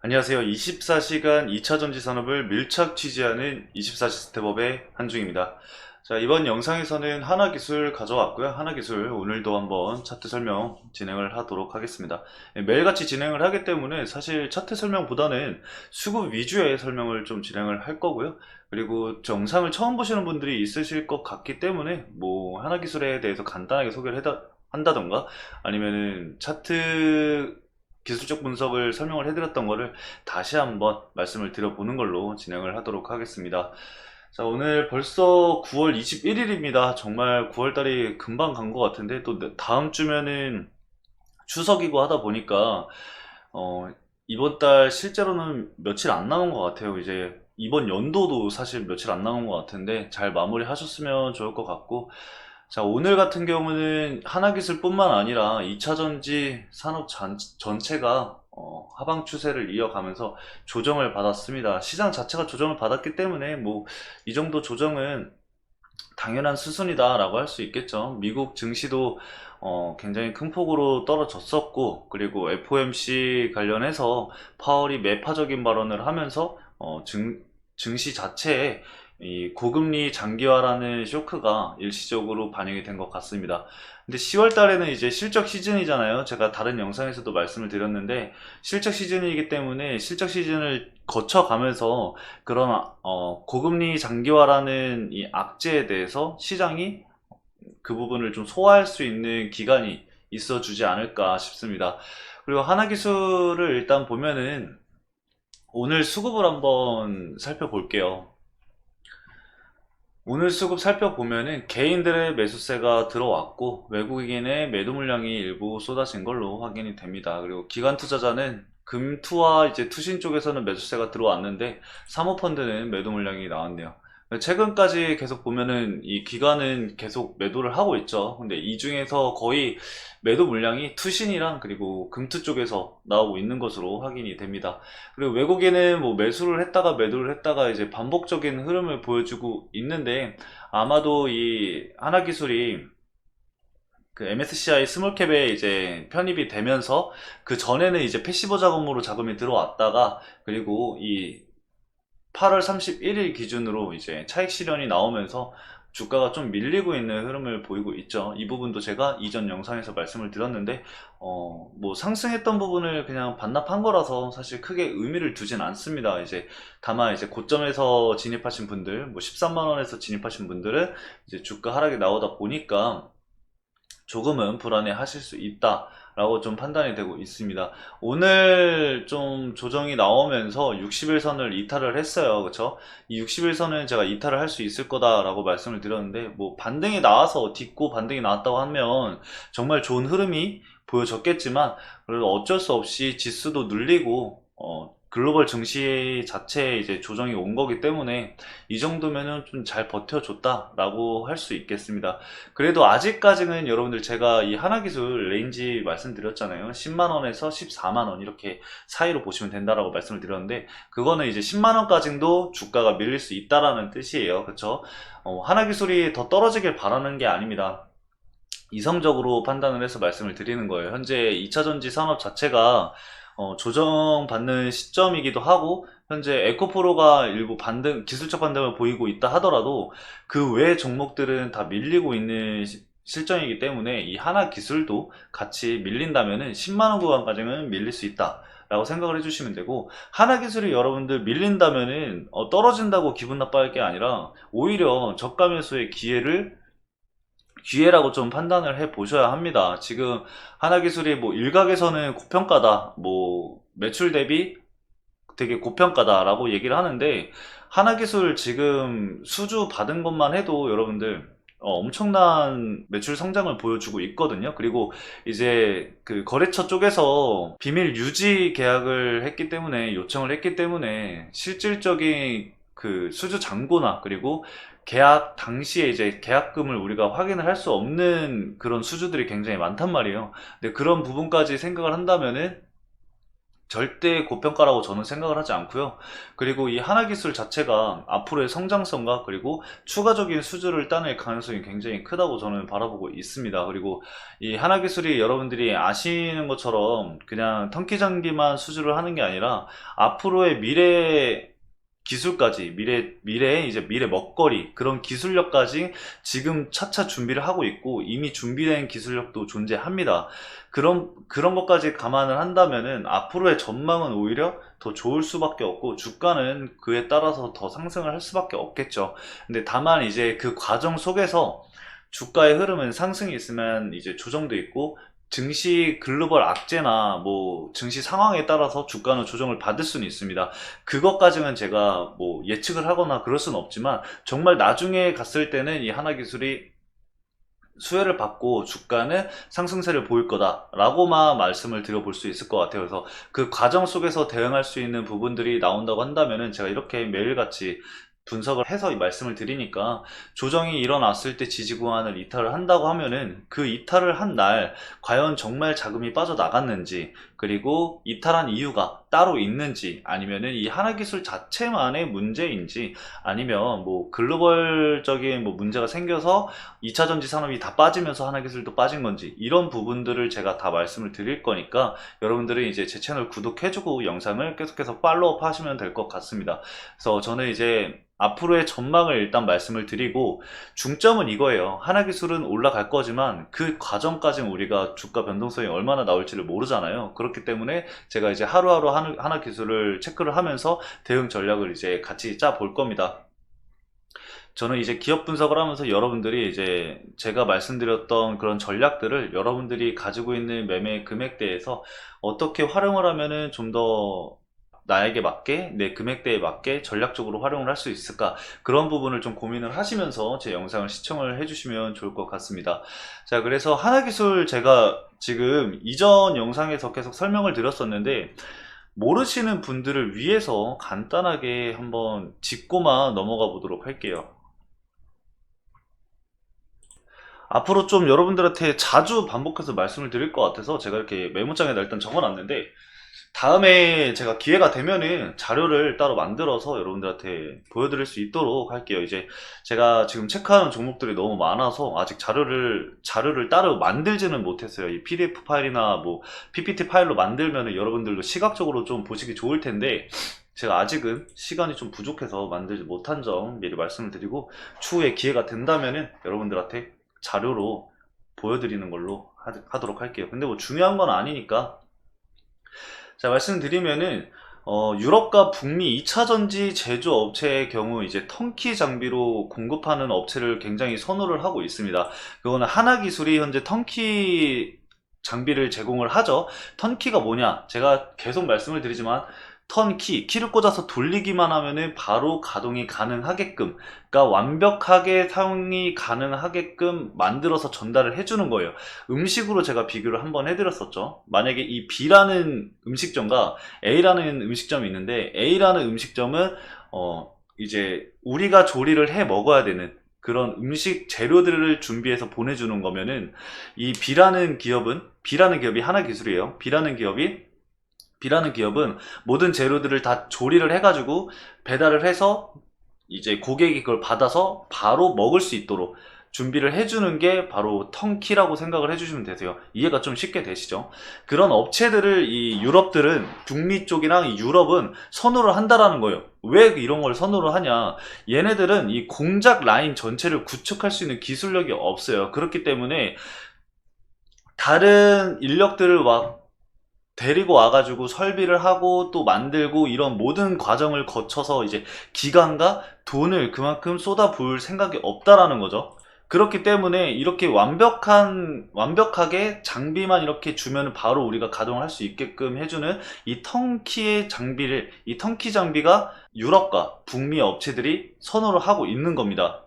안녕하세요. 24시간 2차 전지 산업을 밀착 취재하는 24시 스텝업의 한중입니다. 자, 이번 영상에서는 하나기술 가져왔고요. 하나기술 오늘도 한번 차트 설명 진행을 하도록 하겠습니다. 매일같이 진행을 하기 때문에 사실 차트 설명보다는 수급 위주의 설명을 좀 진행을 할 거고요. 그리고 영상을 처음 보시는 분들이 있으실 것 같기 때문에 뭐 하나기술에 대해서 간단하게 소개를 한다던가 아니면은 차트 기술적 분석을 설명을 해드렸던 거를 다시 한번 말씀을 드려보는 걸로 진행을 하도록 하겠습니다. 자, 오늘 벌써 9월 21일입니다. 정말 9월달이 금방 간 것 같은데 또 다음 주면은 추석이고 하다 보니까 어, 이번 달 실제로는 며칠 안 남은 것 같아요. 이제 이번 연도도 사실 며칠 안 남은 것 같은데 잘 마무리 하셨으면 좋을 것 같고, 자, 오늘 같은 경우는 하나기술뿐만 아니라 2차전지 산업 전체가 하방 추세를 이어가면서 조정을 받았습니다. 시장 자체가 조정을 받았기 때문에 뭐 이 정도 조정은 당연한 수순이다라고 할 수 있겠죠. 미국 증시도 굉장히 큰 폭으로 떨어졌었고, 그리고 FOMC 관련해서 파월이 매파적인 발언을 하면서 증시 자체에 이 고금리 장기화라는 쇼크가 일시적으로 반영이 된 것 같습니다. 근데 10월 달에는 이제 실적 시즌이잖아요. 제가 다른 영상에서도 말씀을 드렸는데, 실적 시즌이기 때문에 실적 시즌을 거쳐가면서 그런 고금리 장기화라는 이 악재에 대해서 시장이 그 부분을 좀 소화할 수 있는 기간이 있어 주지 않을까 싶습니다. 그리고 하나기술을 일단 보면은 오늘 수급을 한번 살펴볼게요. 오늘 수급 살펴보면은 개인들의 매수세가 들어왔고 외국인의 매도 물량이 일부 쏟아진 걸로 확인이 됩니다. 그리고 기관 투자자는 금투와 이제 투신 쪽에서는 매수세가 들어왔는데 사모펀드는 매도 물량이 나왔네요. 최근까지 계속 보면은 이 기관은 계속 매도를 하고 있죠. 근데 이 중에서 거의 매도 물량이 투신이랑 그리고 금투 쪽에서 나오고 있는 것으로 확인이 됩니다. 그리고 외국인은 뭐 매수를 했다가 매도를 했다가 이제 반복적인 흐름을 보여주고 있는데, 아마도 이 하나기술이 그 MSCI 스몰캡에 이제 편입이 되면서 그 전에는 이제 패시브 자금으로 자금이 들어왔다가, 그리고 이 8월 31일 기준으로 이제 차익 실현이 나오면서 주가가 좀 밀리고 있는 흐름을 보이고 있죠. 이 부분도 제가 이전 영상에서 말씀을 드렸는데, 뭐 상승했던 부분을 그냥 반납한 거라서 사실 크게 의미를 두진 않습니다. 이제 다만 이제 고점에서 진입하신 분들, 뭐 13만 원에서 진입하신 분들은 이제 주가 하락이 나오다 보니까 조금은 불안해 하실 수 있다 라고 좀 판단이 되고 있습니다. 오늘 좀 조정이 나오면서 60일선을 이탈을 했어요. 그쵸? 이 60일선은 제가 이탈을 할 수 있을 거다라고 말씀을 드렸는데, 뭐 반등이 나와서 딛고 반등이 나왔다고 하면 정말 좋은 흐름이 보여졌겠지만, 그래도 어쩔 수 없이 지수도 눌리고 글로벌 증시 자체에 이제 조정이 온 거기 때문에 이 정도면은 좀 잘 버텨줬다라고 할 수 있겠습니다. 그래도 아직까지는 여러분들, 제가 이 하나기술 레인지 말씀드렸잖아요. 10만원에서 14만원 이렇게 사이로 보시면 된다라고 말씀을 드렸는데, 그거는 이제 10만원까지도 주가가 밀릴 수 있다라는 뜻이에요. 그쵸? 하나기술이 더 떨어지길 바라는 게 아닙니다. 이성적으로 판단을 해서 말씀을 드리는 거예요. 현재 2차전지 산업 자체가 조정받는 시점이기도 하고, 현재 에코프로가 일부 기술적 반등을 보이고 있다 하더라도 그 외 종목들은 다 밀리고 있는 실정이기 때문에 이 하나 기술도 같이 밀린다면은 10만원 구간까지는 밀릴 수 있다 라고 생각을 해주시면 되고, 하나 기술이 여러분들 밀린다면은 떨어진다고 기분 나빠할 게 아니라 오히려 저가 매수의 기회라고 좀 판단을 해 보셔야 합니다. 지금 하나기술이 뭐 일각에서는 고평가다, 뭐 매출 대비 되게 고평가다라고 얘기를 하는데, 하나기술 지금 수주 받은 것만 해도 여러분들 엄청난 매출 성장을 보여주고 있거든요. 그리고 이제 그 거래처 쪽에서 비밀 유지 계약을 했기 때문에, 요청을 했기 때문에 실질적인 그 수주 잔고나 그리고 계약 당시에 이제 계약금을 우리가 확인을 할 수 없는 그런 수주들이 굉장히 많단 말이에요. 근데 그런 부분까지 생각을 한다면은 절대 고평가라고 저는 생각을 하지 않고요. 그리고 이 하나기술 자체가 앞으로의 성장성과 그리고 추가적인 수주를 따낼 가능성이 굉장히 크다고 저는 바라보고 있습니다. 그리고 이 하나기술이 여러분들이 아시는 것처럼 그냥 턴키장비만 수주를 하는 게 아니라 앞으로의 미래 기술까지 미래의 이제 미래 먹거리 그런 기술력까지 지금 차차 준비를 하고 있고 이미 준비된 기술력도 존재합니다. 그런 것까지 감안을 한다면은 앞으로의 전망은 오히려 더 좋을 수밖에 없고 주가는 그에 따라서 더 상승을 할 수밖에 없겠죠. 근데 다만 이제 그 과정 속에서 주가의 흐름은 상승이 있으면 이제 조정도 있고 증시 글로벌 악재나 뭐 증시 상황에 따라서 주가는 조정을 받을 수는 있습니다. 그것까지는 제가 뭐 예측을 하거나 그럴 수는 없지만 정말 나중에 갔을 때는 이 하나기술이 수혜를 받고 주가는 상승세를 보일 거다라고만 말씀을 드려볼 수 있을 것 같아요. 그래서 그 과정 속에서 대응할 수 있는 부분들이 나온다고 한다면은 제가 이렇게 매일같이 분석을 해서 이 말씀을 드리니까 조정이 일어났을 때 지지 구간을 이탈을 한다고 하면은 그 이탈을 한 날 과연 정말 자금이 빠져나갔는지 그리고 이탈한 이유가 따로 있는지 아니면은 이 하나기술 자체만의 문제인지 아니면 뭐 글로벌적인 뭐 문제가 생겨서 2차전지 산업이 다 빠지면서 하나기술도 빠진 건지 이런 부분들을 제가 다 말씀을 드릴 거니까 여러분들은 이제 제 채널 구독해주고 영상을 계속해서 팔로우업 하시면 될 것 같습니다. 그래서 저는 이제 앞으로의 전망을 일단 말씀을 드리고 중점은 이거예요. 하나기술은 올라갈 거지만 그 과정까지는 우리가 주가 변동성이 얼마나 나올지를 모르잖아요. 그렇기 때문에 제가 이제 하루하루 하나기술을 체크를 하면서 대응 전략을 이제 같이 짜 볼 겁니다. 저는 이제 기업 분석을 하면서 여러분들이 이제 제가 말씀드렸던 그런 전략들을 여러분들이 가지고 있는 매매 금액대에서 어떻게 활용을 하면은 좀 더 나에게 맞게 내 금액대에 맞게 전략적으로 활용을 할 수 있을까 그런 부분을 좀 고민을 하시면서 제 영상을 시청을 해주시면 좋을 것 같습니다. 자, 그래서 하나기술 제가 지금 이전 영상에서 계속 설명을 드렸었는데 모르시는 분들을 위해서 간단하게 한번 짚고만 넘어가 보도록 할게요. 앞으로 좀 여러분들한테 자주 반복해서 말씀을 드릴 것 같아서 제가 이렇게 메모장에다 일단 적어놨는데 다음에 제가 기회가 되면은 자료를 따로 만들어서 여러분들한테 보여드릴 수 있도록 할게요. 이제 제가 지금 체크하는 종목들이 너무 많아서 아직 자료를 따로 만들지는 못했어요. 이 PDF 파일이나 뭐 PPT 파일로 만들면은 여러분들도 시각적으로 좀 보시기 좋을 텐데 제가 아직은 시간이 좀 부족해서 만들지 못한 점 미리 말씀을 드리고 추후에 기회가 된다면은 여러분들한테 자료로 보여드리는 걸로 하도록 할게요. 근데 뭐 중요한 건 아니니까 자, 말씀드리면은 유럽과 북미 2차전지 제조업체의 경우 이제 턴키 장비로 공급하는 업체를 굉장히 선호를 하고 있습니다. 그거는 하나기술이 현재 턴키 장비를 제공을 하죠. 턴키가 뭐냐? 제가 계속 말씀을 드리지만 키를 꽂아서 돌리기만 하면은 바로 가동이 가능하게끔, 그러니까 완벽하게 사용이 가능하게끔 만들어서 전달을 해주는 거예요. 음식으로 제가 비교를 한번 해드렸었죠. 만약에 이 B라는 음식점과 A라는 음식점이 있는데 A라는 음식점은 이제 우리가 조리를 해 먹어야 되는 그런 음식 재료들을 준비해서 보내주는 거면은 이 B라는 기업이 하나기술이에요. B라는 기업은 모든 재료들을 다 조리를 해가지고 배달을 해서 이제 고객이 그걸 받아서 바로 먹을 수 있도록 준비를 해주는 게 바로 턴키라고 생각을 해주시면 되세요. 이해가 좀 쉽게 되시죠? 그런 업체들을 이 유럽들은 북미 쪽이랑 유럽은 선호를 한다라는 거예요. 왜 이런 걸 선호를 하냐? 얘네들은 이 공작 라인 전체를 구축할 수 있는 기술력이 없어요. 그렇기 때문에 다른 인력들을 데리고 와가지고 설비를 하고 또 만들고 이런 모든 과정을 거쳐서 이제 기간과 돈을 그만큼 쏟아부을 생각이 없다라는 거죠. 그렇기 때문에 이렇게 완벽하게 장비만 이렇게 주면 바로 우리가 가동을 할 수 있게끔 해주는 이 턴키 장비가 유럽과 북미 업체들이 선호를 하고 있는 겁니다.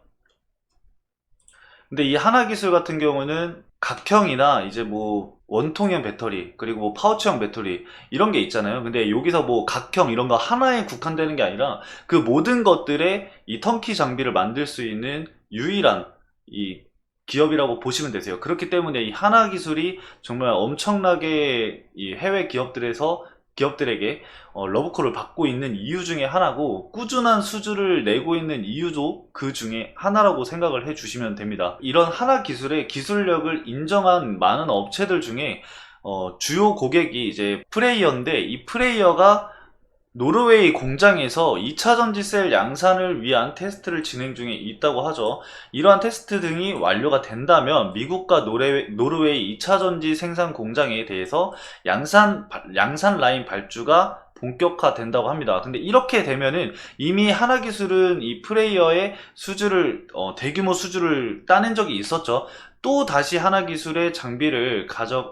근데 이 하나기술 같은 경우는 각형이나 이제 뭐 원통형 배터리 그리고 뭐 파우치형 배터리 이런 게 있잖아요. 근데 여기서 뭐 각형 이런 거 하나에 국한되는 게 아니라 그 모든 것들의 이 턴키 장비를 만들 수 있는 유일한 이 기업이라고 보시면 되세요. 그렇기 때문에 이 하나기술이 정말 엄청나게 이 해외 기업들에서 기업들에게 러브콜을 받고 있는 이유 중에 하나고, 꾸준한 수주를 내고 있는 이유도 그 중에 하나라고 생각을 해 주시면 됩니다. 이런 하나 기술의 기술력을 인정한 많은 업체들 중에 주요 고객이 이제 프레이어인데, 이 프레이어가 노르웨이 공장에서 2차 전지셀 양산을 위한 테스트를 진행 중에 있다고 하죠. 이러한 테스트 등이 완료가 된다면 미국과 노르웨이 2차 전지 생산 공장에 대해서 양산 라인 발주가 본격화된다고 합니다. 근데 이렇게 되면은 이미 하나기술은 이 프레이어의 수주를 대규모 수주를 따낸 적이 있었죠. 또 다시 하나기술의 장비를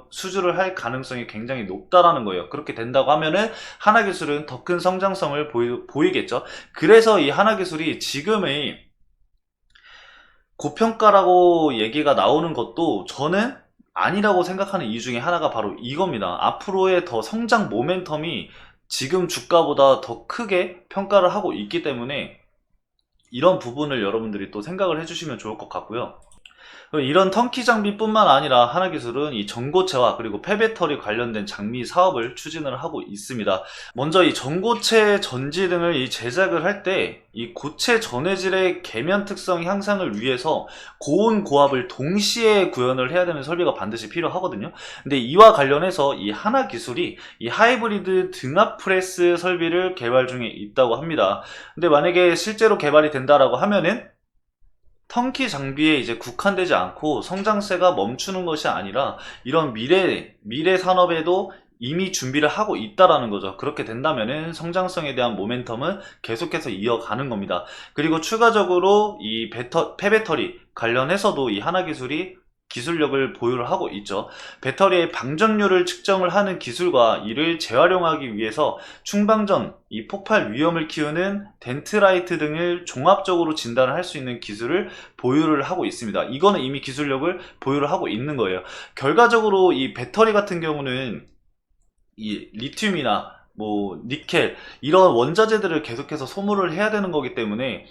수주를 할 가능성이 굉장히 높다라는 거예요. 그렇게 된다고 하면은 하나기술은 더 큰 성장성을 보이겠죠. 그래서 이 하나기술이 지금의 고평가라고 얘기가 나오는 것도 저는 아니라고 생각하는 이유 중에 하나가 바로 이겁니다. 앞으로의 더 성장 모멘텀이 지금 주가보다 더 크게 평가를 하고 있기 때문에 이런 부분을 여러분들이 또 생각을 해주시면 좋을 것 같고요. 이런 턴키 장비뿐만 아니라 하나기술은 이 전고체와 그리고 폐배터리 관련된 장비 사업을 추진을 하고 있습니다. 먼저 이 전고체 전지 등을 이 제작을 할 때 이 고체 전해질의 계면 특성 향상을 위해서 고온 고압을 동시에 구현을 해야 되는 설비가 반드시 필요하거든요. 근데 이와 관련해서 이 하나기술이 이 하이브리드 등압 프레스 설비를 개발 중에 있다고 합니다. 근데 만약에 실제로 개발이 된다라고 하면은 턴키 장비에 이제 국한되지 않고 성장세가 멈추는 것이 아니라 이런 미래 산업에도 이미 준비를 하고 있다라는 거죠. 그렇게 된다면은 성장성에 대한 모멘텀은 계속해서 이어가는 겁니다. 그리고 추가적으로 이 폐배터리 관련해서도 이 하나기술이 기술력을 보유를 하고 있죠. 배터리의 방전율을 측정을 하는 기술과 이를 재활용하기 위해서 충방전, 이 폭발 위험을 키우는 덴트라이트 등을 종합적으로 진단을 할 수 있는 기술을 보유를 하고 있습니다. 이거는 이미 기술력을 보유를 하고 있는 거예요. 결과적으로 이 배터리 같은 경우는 이 리튬이나 뭐 니켈 이런 원자재들을 계속해서 소모를 해야 되는 거기 때문에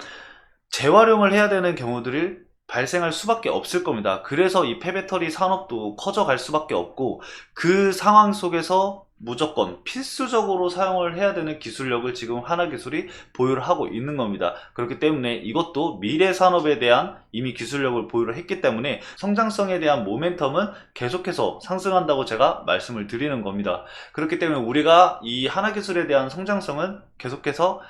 재활용을 해야 되는 경우들을 발생할 수밖에 없을 겁니다. 그래서 이 폐배터리 산업도 커져갈 수밖에 없고, 그 상황 속에서 무조건 필수적으로 사용을 해야 되는 기술력을 지금 하나기술이 보유를 하고 있는 겁니다. 그렇기 때문에 이것도 미래 산업에 대한 이미 기술력을 보유를 했기 때문에 성장성에 대한 모멘텀은 계속해서 상승한다고 제가 말씀을 드리는 겁니다. 그렇기 때문에 우리가 이 하나기술에 대한 성장성은 계속해서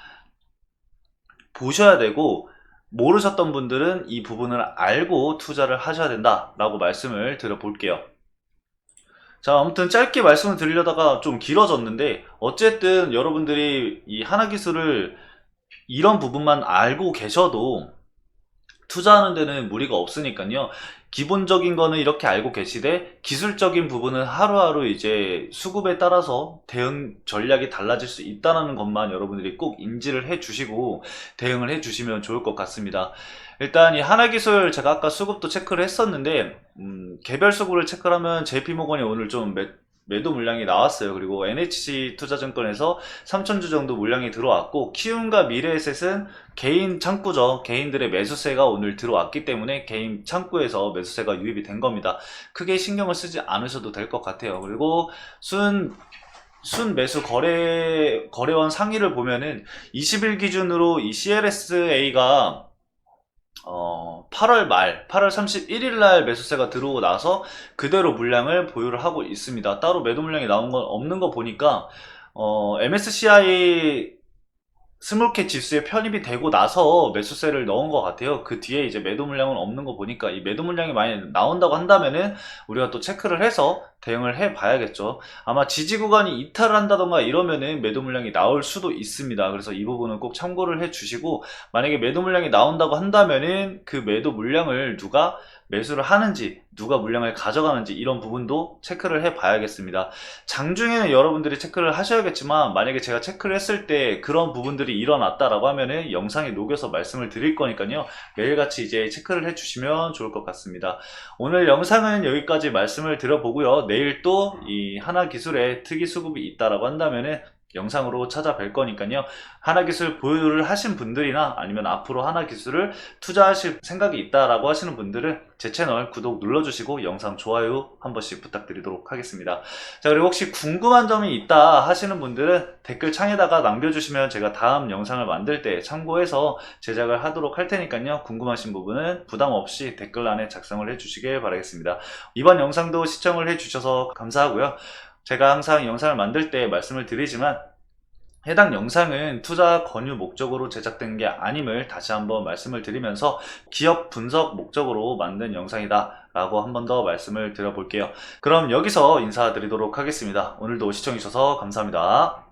보셔야 되고, 모르셨던 분들은 이 부분을 알고 투자를 하셔야 된다라고 말씀을 드려볼게요. 자, 아무튼 짧게 말씀을 드리려다가 좀 길어졌는데, 어쨌든 여러분들이 이 하나기술을 이런 부분만 알고 계셔도 투자하는 데는 무리가 없으니까요. 기본적인 거는 이렇게 알고 계시되, 기술적인 부분은 하루하루 이제 수급에 따라서 대응 전략이 달라질 수 있다는 것만 여러분들이 꼭 인지를 해 주시고 대응을 해 주시면 좋을 것 같습니다. 일단 이 하나기술 제가 아까 수급도 체크를 했었는데, 개별 수급을 체크를 하면 JP모건이 오늘 좀 매도 물량이 나왔어요. 그리고 NHC 투자증권에서 3,000주 정도 물량이 들어왔고, 키움과 미래에셋은 개인 창구죠. 개인들의 매수세가 오늘 들어왔기 때문에 개인 창구에서 매수세가 유입이 된 겁니다. 크게 신경을 쓰지 않으셔도 될 것 같아요. 그리고 순 매수 거래원 상위를 보면은 20일 기준으로 이 CLSA가 8월 31일 날 매수세가 들어오고 나서 그대로 물량을 보유를 하고 있습니다. 따로 매도 물량이 나온 건 없는 거 보니까 MSCI 스몰캡 지수에 편입이 되고 나서 매수세를 넣은 것 같아요. 그 뒤에 이제 매도 물량은 없는 거 보니까 이 매도 물량이 많이 나온다고 한다면은 우리가 또 체크를 해서 대응을 해 봐야겠죠. 아마 지지 구간이 이탈을 한다던가 이러면은 매도 물량이 나올 수도 있습니다. 그래서 이 부분은 꼭 참고를 해 주시고, 만약에 매도 물량이 나온다고 한다면은 그 매도 물량을 누가 매수를 하는지, 누가 물량을 가져가는지 이런 부분도 체크를 해 봐야겠습니다. 장중에는 여러분들이 체크를 하셔야겠지만, 만약에 제가 체크를 했을 때 그런 부분들이 일어났다라고 하면은 영상에 녹여서 말씀을 드릴 거니까요. 매일같이 이제 체크를 해 주시면 좋을 것 같습니다. 오늘 영상은 여기까지 말씀을 드려보고요. 내일 또 이 하나기술에 특이 수급이 있다라고 한다면은 영상으로 찾아뵐 거니까요. 하나기술 보유를 하신 분들이나 아니면 앞으로 하나기술을 투자하실 생각이 있다라고 하시는 분들은 제 채널 구독 눌러주시고 영상 좋아요 한 번씩 부탁드리도록 하겠습니다. 자, 그리고 혹시 궁금한 점이 있다 하시는 분들은 댓글 창에다가 남겨주시면 제가 다음 영상을 만들 때 참고해서 제작을 하도록 할 테니까요. 궁금하신 부분은 부담 없이 댓글란에 작성을 해주시길 바라겠습니다. 이번 영상도 시청을 해주셔서 감사하고요. 제가 항상 영상을 만들 때 말씀을 드리지만 해당 영상은 투자 권유 목적으로 제작된 게 아님을 다시 한번 말씀을 드리면서 기업 분석 목적으로 만든 영상이다 라고 한 번 더 말씀을 드려볼게요. 그럼 여기서 인사드리도록 하겠습니다. 오늘도 시청해주셔서 감사합니다.